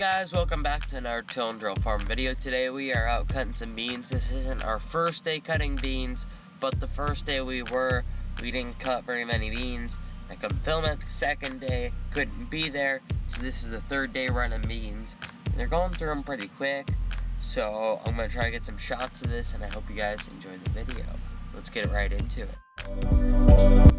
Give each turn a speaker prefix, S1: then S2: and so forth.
S1: Guys, welcome back to another Till and Drill Farm video. Today we are out cutting some beans. This isn't our first day cutting beans, but the first day we didn't cut very many beans. I come film it. The second day, couldn't be there, so this is the third day running beans. And they're going through them pretty quick, so I'm going to try to get some shots of this, and I hope you guys enjoy the video. Let's get right into it.